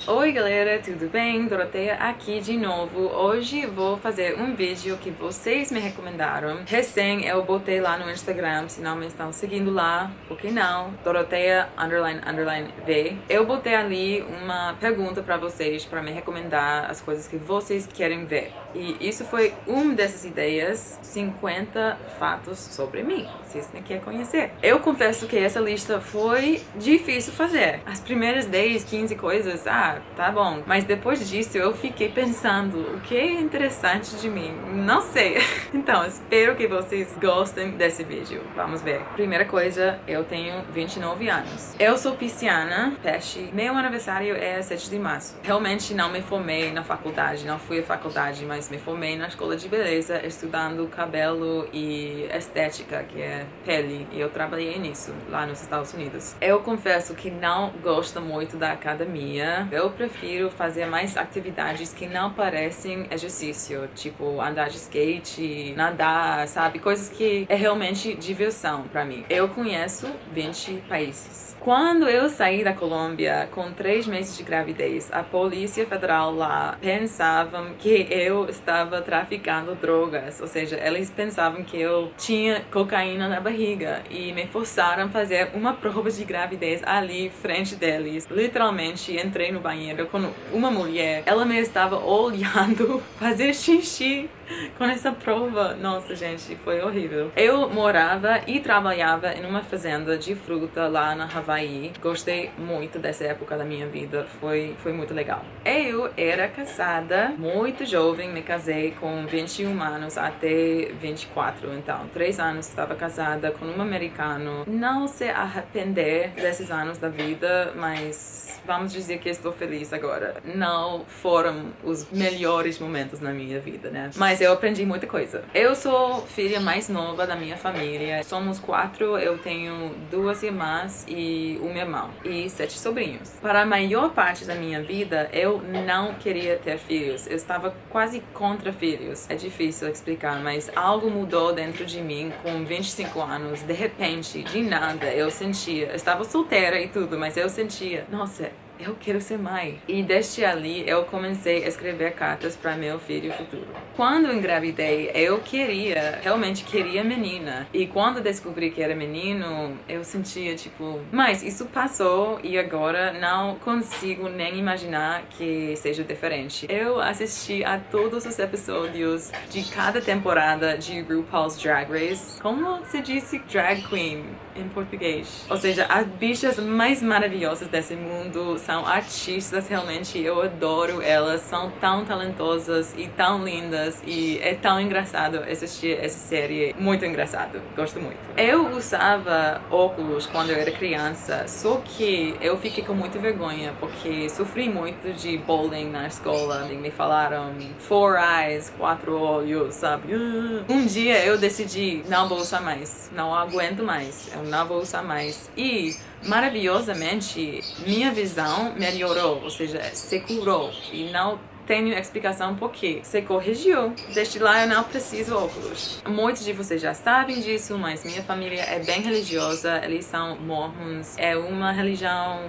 Oi galera, tudo bem? Doroteia aqui de novo. Hoje vou fazer um vídeo que vocês me recomendaram. Recém eu botei lá no Instagram, se não me estão seguindo lá, por que não? Doroteia __V. Eu botei ali uma pergunta pra vocês pra me recomendar as coisas que vocês querem ver. E isso foi uma dessas ideias, 50 fatos sobre mim, se vocês querem conhecer. Eu confesso que essa lista foi difícil fazer. As primeiras 10, 15 coisas, tá bom. Mas depois disso eu fiquei pensando, o que é interessante de mim? Não sei. Então, espero que vocês gostem desse vídeo. Vamos ver. Primeira coisa, eu tenho 29 anos. Eu sou pisciana, peixe. Meu aniversário é 7 de março. Realmente não me formei na faculdade, não fui à faculdade, mas me formei na escola de beleza, estudando cabelo e estética, que é pele. E eu trabalhei nisso, lá nos Estados Unidos. Eu confesso que não gosto muito da academia. Eu prefiro fazer mais atividades que não parecem exercício, tipo andar de skate, nadar, sabe? Coisas que é realmente diversão pra mim. Eu conheço 20 países. Quando eu saí da Colômbia com 3 meses de gravidez, a Polícia Federal lá pensavam que eu estava traficando drogas, ou seja, eles pensavam que eu tinha cocaína na barriga e me forçaram a fazer uma prova de gravidez ali frente deles. Literalmente entrei no banheiro com uma mulher, ela me estava olhando fazer xixi com essa prova. Nossa, gente, foi horrível. Eu morava e trabalhava em uma fazenda de fruta lá na Hawaii. Gostei muito dessa época da minha vida, foi muito legal. Eu era casada muito jovem, me casei com 21 anos até 24, então 3 anos estava casada com um americano. Não se arrepender desses anos da vida, mas vamos dizer que estou feliz agora. Não foram os melhores momentos na minha vida, né? Mas eu aprendi muita coisa. Eu sou filha mais nova da minha família. Somos 4, eu tenho 2 irmãs e um irmão. E 7 sobrinhos. Para a maior parte da minha vida, eu não queria ter filhos. Eu estava quase contra filhos. É difícil explicar, mas algo mudou dentro de mim com 25 anos. De repente, de nada, eu sentia... Eu estava solteira e tudo, mas eu sentia... Nossa, eu quero ser mãe. E desde ali eu comecei a escrever cartas para meu filho futuro. Quando engravidei, eu realmente queria menina. E quando descobri que era menino, eu sentia tipo, mas isso passou e agora não consigo nem imaginar que seja diferente. Eu assisti a todos os episódios de cada temporada de RuPaul's Drag Race. Como se disse drag queen em português? Ou seja, as bichas mais maravilhosas desse mundo são artistas, realmente eu adoro elas, são tão talentosas e tão lindas e é tão engraçado assistir essa série, muito engraçado, gosto muito. Eu usava óculos quando eu era criança, só que eu fiquei com muita vergonha porque sofri muito de bullying na escola e me falaram 4 eyes, 4 olhos, sabe? Um dia eu decidi, não vou usar mais, não aguento mais, eu não vou usar mais e maravilhosamente, minha visão melhorou, ou seja, se curou. E não tenho explicação por quê. Se corrigiu. Desde lá eu não preciso óculos. Muitos de vocês já sabem disso, mas minha família é bem religiosa. Eles são mormons. É uma religião,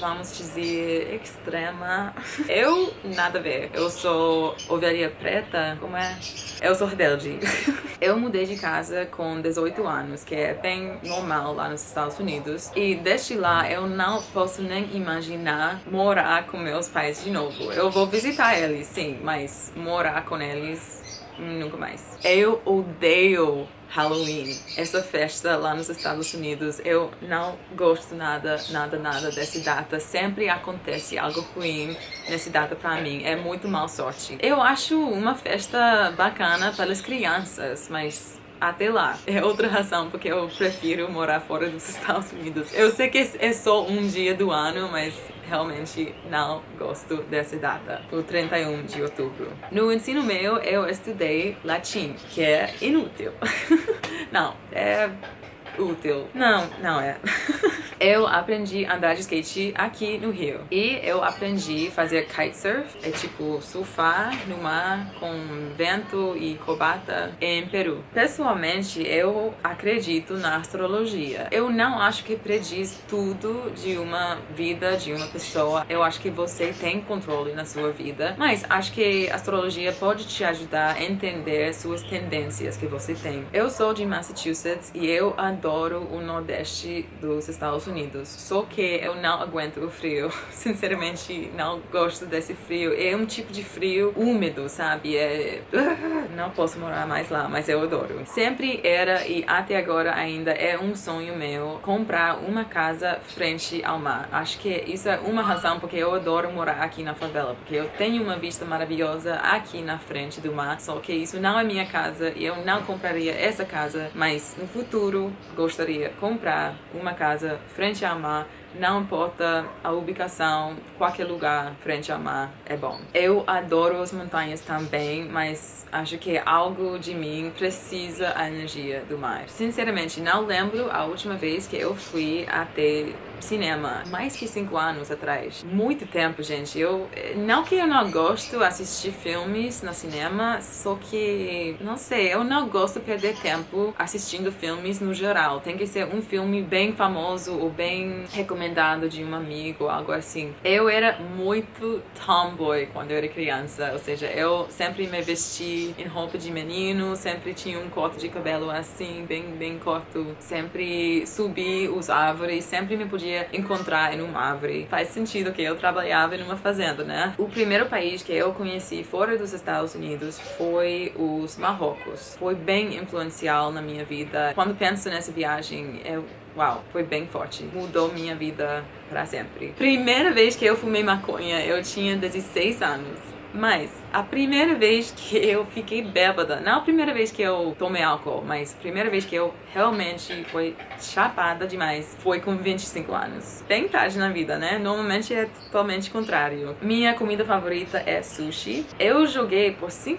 vamos dizer, extrema. Eu, nada a ver. Eu sou ovelha preta, como é? Eu sou rebelde. Eu mudei de casa com 18 anos, que é bem normal lá nos Estados Unidos. E desde lá eu não posso nem imaginar morar com meus pais de novo. Eu vou visitar eles, sim, mas morar com eles, nunca mais. Eu odeio Halloween, essa festa lá nos Estados Unidos. Eu não gosto nada dessa data. Sempre acontece algo ruim nessa data pra mim. É muito mal sorte. Eu acho uma festa bacana para as crianças, mas até lá. É outra razão porque eu prefiro morar fora dos Estados Unidos. Eu sei que é só um dia do ano, mas realmente não gosto dessa data, o 31 de outubro. No ensino médio, eu estudei latim, que é inútil. Não, é útil. Não é. Eu aprendi a andar de skate aqui no Rio. E eu aprendi a fazer kitesurf, é tipo surfar no mar com vento e coberta em Peru. Pessoalmente, eu acredito na astrologia. Eu não acho que prediz tudo de uma vida, de uma pessoa. Eu acho que você tem controle na sua vida, mas acho que a astrologia pode te ajudar a entender suas tendências que você tem. Eu sou de Massachusetts e eu adoro o Nordeste dos Estados Unidos, só que eu não aguento o frio. Sinceramente, não gosto desse frio. É um tipo de frio úmido, sabe? Não posso morar mais lá, mas eu adoro. Sempre era e até agora ainda é um sonho meu comprar uma casa frente ao mar. Acho que isso é uma razão porque eu adoro morar aqui na favela, porque eu tenho uma vista maravilhosa aqui na frente do mar, só que isso não é minha casa e eu não compraria essa casa, mas no futuro gostaria de comprar uma casa frente ao mar. Não importa a ubicação, qualquer lugar frente ao mar é bom. Eu adoro as montanhas também, mas acho que algo de mim precisa da energia do mar. Sinceramente, não lembro a última vez que eu fui até cinema, mais que 5 anos atrás. Muito tempo, gente. Não que eu não gosto de assistir filmes no cinema, só que, não sei, eu não gosto de perder tempo assistindo filmes no geral. Tem que ser um filme bem famoso ou bem recomendado de um amigo, algo assim. Eu era muito tomboy quando eu era criança, ou seja, eu sempre me vesti em roupa de menino, sempre tinha um corte de cabelo assim, bem curto, sempre subi os árvores, sempre me podia encontrar em uma árvore. Faz sentido que eu trabalhava em uma fazenda, né? O primeiro país que eu conheci fora dos Estados Unidos foi os Marrocos. Foi bem influencial na minha vida. Quando penso nessa viagem, uau, foi bem forte. Mudou minha vida para sempre. Primeira vez que eu fumei maconha, eu tinha 16 anos. Mas a primeira vez que eu fiquei bêbada, não a primeira vez que eu tomei álcool, mas a primeira vez que eu realmente fui chapada demais, foi com 25 anos. Bem tarde na vida, né? Normalmente é totalmente contrário. Minha comida favorita é sushi. Eu joguei por 6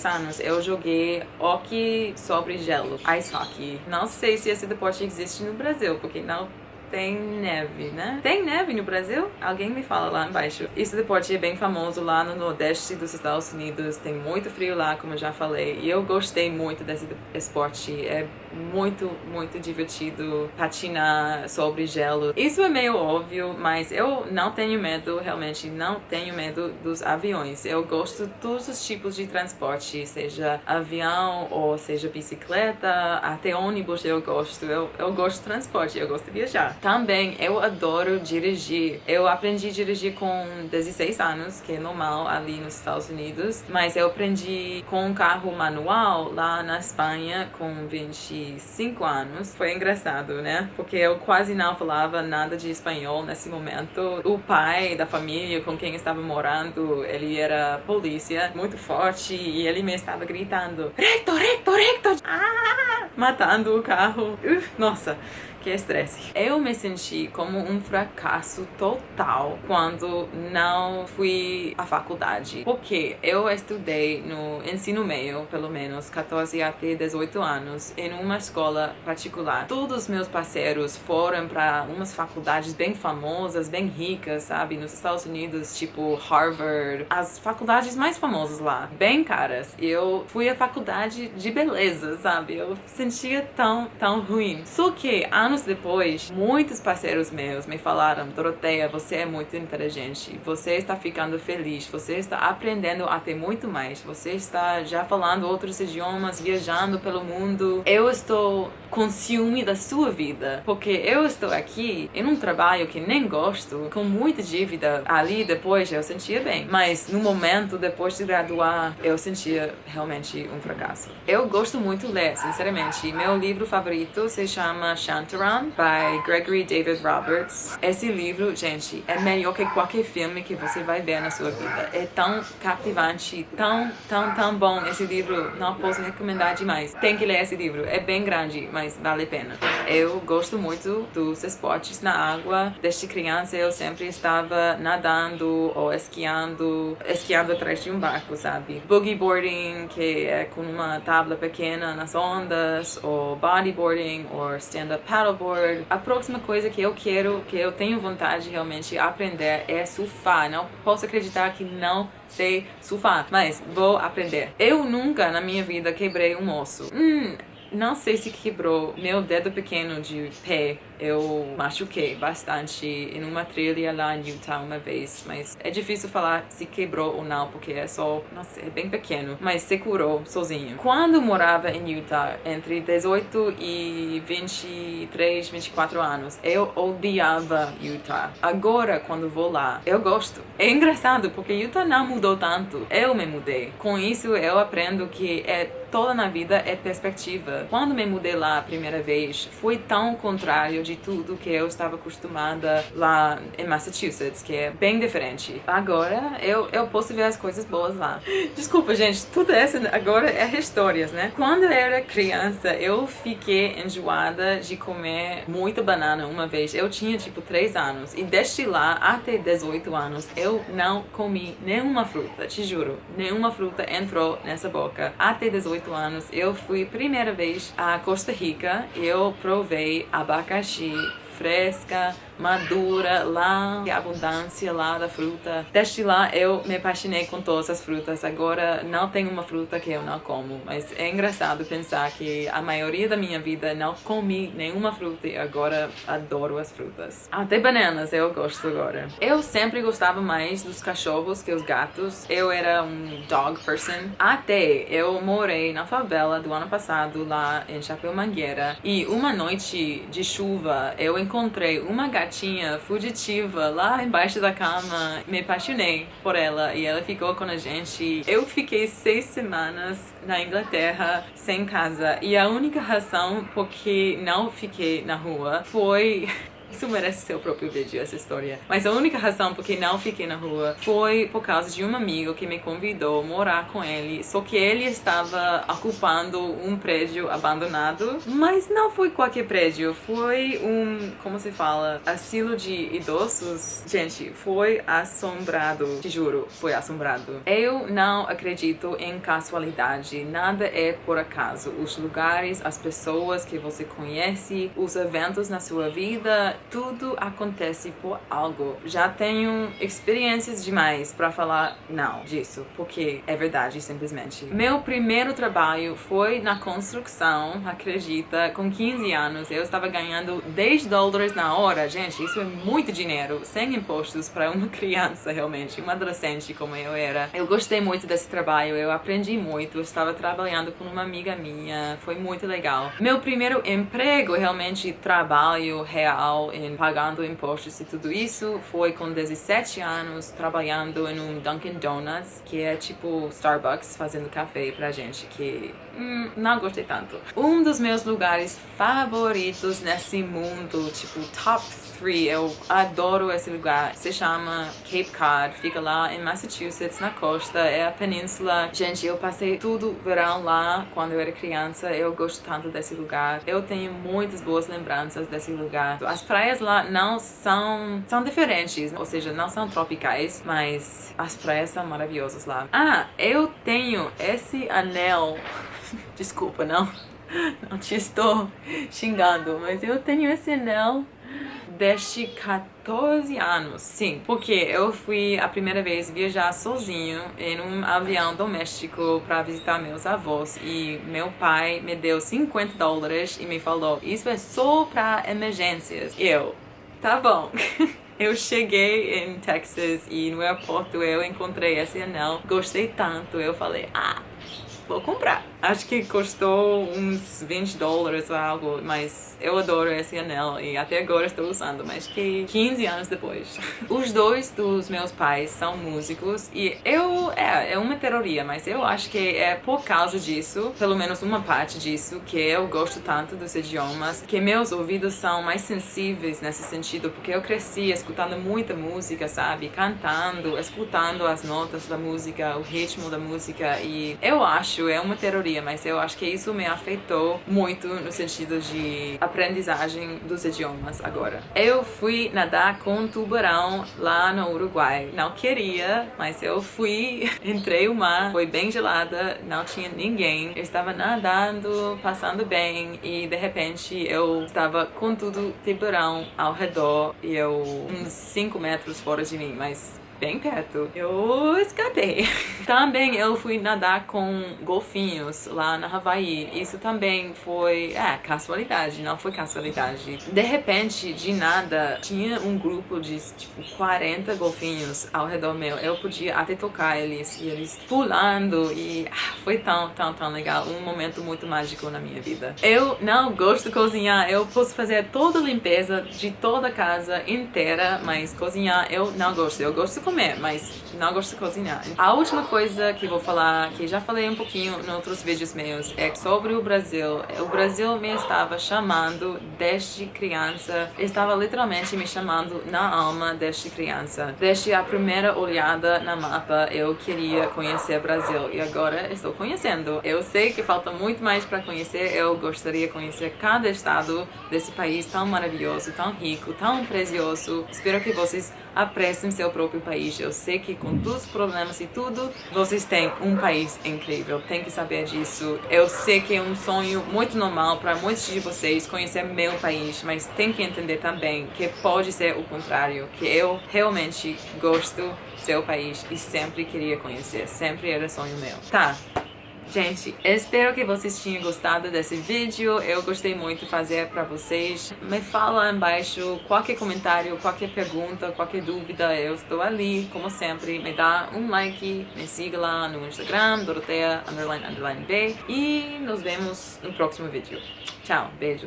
anos, eu joguei hockey sobre gelo, ice hockey. Não sei se esse deporte existe no Brasil, porque não tem neve, né? Tem neve no Brasil? Alguém me fala lá embaixo. Esse deporte é bem famoso lá no Nordeste dos Estados Unidos. Tem muito frio lá, como eu já falei. E eu gostei muito desse esporte. É muito divertido patinar sobre gelo. Isso é meio óbvio, mas eu não tenho medo, realmente não tenho medo dos aviões. Eu gosto de todos os tipos de transporte, seja avião ou seja bicicleta, até ônibus eu gosto. Eu gosto de transporte, eu gosto de viajar. Também eu adoro dirigir. Eu aprendi a dirigir com 16 anos, que é normal ali nos Estados Unidos, mas eu aprendi com um carro manual lá na Espanha com 25 anos. Foi engraçado, né? Porque eu quase não falava nada de espanhol nesse momento. O pai da família com quem estava morando, ele era polícia, muito forte, e ele me estava gritando: recto, recto, recto! Ah! Matando o carro. Nossa, que estresse. Eu me senti como um fracasso total quando não fui à faculdade, porque eu estudei no ensino médio, pelo menos 14 até 18 anos, em uma escola particular. Todos os meus parceiros foram para umas faculdades bem famosas, bem ricas, sabe, nos Estados Unidos, tipo Harvard, as faculdades mais famosas lá, bem caras. Eu fui à faculdade de beleza, sabe, eu sentia tão ruim. Só que anos depois, muitos parceiros meus me falaram: Doroteia, você é muito inteligente, você está ficando feliz, você está aprendendo a ter muito mais, você está já falando outros idiomas, viajando pelo mundo. Eu estou com ciúme da sua vida, porque eu estou aqui em um trabalho que nem gosto, com muita dívida. Ali depois eu sentia bem, mas no momento, depois de graduar, eu sentia realmente um fracasso. Eu gosto muito de ler, sinceramente. Meu livro favorito se chama Shantaram, by Gregory David Roberts. Esse livro, gente, é melhor que qualquer filme que você vai ver na sua vida. É tão cativante, tão bom esse livro. Não posso recomendar demais. Tem que ler esse livro. É bem grande, mas vale a pena. Eu gosto muito dos esportes na água. Desde criança eu sempre estava nadando ou esquiando atrás de um barco, sabe? Boogie boarding, que é com uma tábua pequena nas ondas, ou bodyboarding, ou stand-up paddle paddleboard. A próxima coisa que eu quero, que eu tenho vontade de realmente aprender é surfar. Não posso acreditar que não sei surfar, mas vou aprender. Eu nunca na minha vida quebrei um osso. Não sei se quebrou meu dedo pequeno de pé. Eu machuquei bastante em uma trilha lá em Utah uma vez, mas é difícil falar se quebrou ou não, porque é só, não sei, é bem pequeno, mas se curou sozinho. Quando morava em Utah, entre 18 e 23, 24 anos, eu odiava Utah. Agora, quando vou lá, eu gosto. É engraçado, porque Utah não mudou tanto. Eu me mudei. Com isso, eu aprendo que toda na vida é perspectiva. Quando me mudei lá a primeira vez, foi tão contrário de tudo que eu estava acostumada lá em Massachusetts, que é bem diferente. Agora, eu posso ver as coisas boas lá. Desculpa, gente, tudo isso agora é histórias, né? Quando eu era criança, eu fiquei enjoada de comer muita banana uma vez. Eu tinha, 3 anos. E desde lá até 18 anos, eu não comi nenhuma fruta, te juro. Nenhuma fruta entrou nessa boca. Até 18 anos, eu fui primeira vez a Costa Rica. Eu provei abacaxi fresca, madura, lá, a abundância lá da fruta. Desde lá eu me apaixonei com todas as frutas. Agora não tem uma fruta que eu não como, mas é engraçado pensar que a maioria da minha vida não comi nenhuma fruta e agora adoro as frutas. Até bananas eu gosto agora. Eu sempre gostava mais dos cachorros que os gatos. Eu era um dog person. Até eu morei na favela do ano passado lá em Chapéu Mangueira e uma noite de chuva eu encontrei uma gatinha fugitiva lá embaixo da cama. Me apaixonei por ela e ela ficou com a gente. Eu fiquei 6 semanas na Inglaterra sem casa e a única razão por que não fiquei na rua foi... Isso merece seu próprio vídeo, essa história. Mas a única razão por que não fiquei na rua foi por causa de um amigo que me convidou a morar com ele. Só que ele estava ocupando um prédio abandonado. Mas não foi qualquer prédio. Foi como se fala? Asilo de idosos. Gente, foi assombrado. Te juro, foi assombrado. Eu não acredito em casualidade. Nada é por acaso. Os lugares, as pessoas que você conhece, os eventos na sua vida... Tudo acontece por algo. Já tenho experiências demais pra falar não disso, porque é verdade, simplesmente. Meu primeiro trabalho foi na construção, acredita, com 15 anos. Eu estava ganhando $10 na hora. Gente, isso é muito dinheiro, sem impostos para uma criança, realmente, uma adolescente como eu era. Eu gostei muito desse trabalho, eu aprendi muito. Eu estava trabalhando com uma amiga minha, foi muito legal. Meu primeiro emprego, realmente, trabalho real, em pagando impostos e tudo isso, foi com 17 anos trabalhando em um Dunkin' Donuts, que é tipo Starbucks, fazendo café pra gente, que não gostei tanto. Um dos meus lugares favoritos nesse mundo, tipo top 3, eu adoro esse lugar, se chama Cape Cod, fica lá em Massachusetts, na costa, é a península. Gente, eu passei todo o verão lá quando eu era criança, eu gosto tanto desse lugar, eu tenho muitas boas lembranças desse lugar. As praias lá não são diferentes, ou seja, não são tropicais, mas as praias são maravilhosas lá. Eu tenho esse anel, desculpa, não te estou xingando, mas eu tenho esse anel desde 14 anos, sim, porque eu fui a primeira vez viajar sozinho em um avião doméstico para visitar meus avós e meu pai me deu $50 e me falou, isso é só para emergências. Tá bom. Eu cheguei em Texas e no aeroporto eu encontrei esse anel, gostei tanto, eu falei, vou comprar. Acho que custou uns $20 ou algo, mas eu adoro esse anel e até agora estou usando, mas que 15 anos depois. Os dois dos meus pais são músicos e é uma teoria, mas eu acho que é por causa disso, pelo menos uma parte disso, que eu gosto tanto dos idiomas, que meus ouvidos são mais sensíveis nesse sentido, porque eu cresci escutando muita música, sabe? Cantando, escutando as notas da música, o ritmo da música e eu acho, é uma teoria podia, mas eu acho que isso me afetou muito no sentido de aprendizagem dos idiomas agora. Eu fui nadar com um tubarão lá no Uruguai. Não queria, mas eu fui, entrei no mar, foi bem gelada, não tinha ninguém. Eu estava nadando, passando bem e de repente eu estava com tudo tubarão ao redor e eu uns 5 metros fora de mim, mas bem perto. Eu escapei. Também eu fui nadar com golfinhos lá na Havaí. Isso também foi, casualidade, não foi casualidade. De repente, de nada, tinha um grupo de, tipo, 40 golfinhos ao redor meu. Eu podia até tocar eles, e eles pulando, e foi tão legal. Um momento muito mágico na minha vida. Eu não gosto de cozinhar. Eu posso fazer toda a limpeza de toda a casa inteira, mas cozinhar eu não gosto. Eu gosto de comer, mas não gosto de cozinhar. A última coisa que vou falar, que já falei um pouquinho em outros vídeos meus, é sobre o Brasil. O Brasil me estava chamando desde criança, estava literalmente me chamando na alma desde criança. Desde a primeira olhada na mapa, eu queria conhecer o Brasil e agora estou conhecendo. Eu sei que falta muito mais para conhecer, eu gostaria de conhecer cada estado desse país tão maravilhoso, tão rico, tão precioso. Espero que vocês apreciem seu próprio país. Eu sei que com todos os problemas e tudo, vocês têm um país incrível. Tem que saber disso. Eu sei que é um sonho muito normal para muitos de vocês conhecer meu país, mas tem que entender também que pode ser o contrário, que eu realmente gosto do seu país e sempre queria conhecer. Sempre era sonho meu. Tá. Gente, espero que vocês tenham gostado desse vídeo. Eu gostei muito de fazer para vocês. Me fala embaixo qualquer comentário, qualquer pergunta, qualquer dúvida. Eu estou ali, como sempre. Me dá um like, me siga lá no Instagram, Dorothea__B. E nos vemos no próximo vídeo. Tchau, beijos.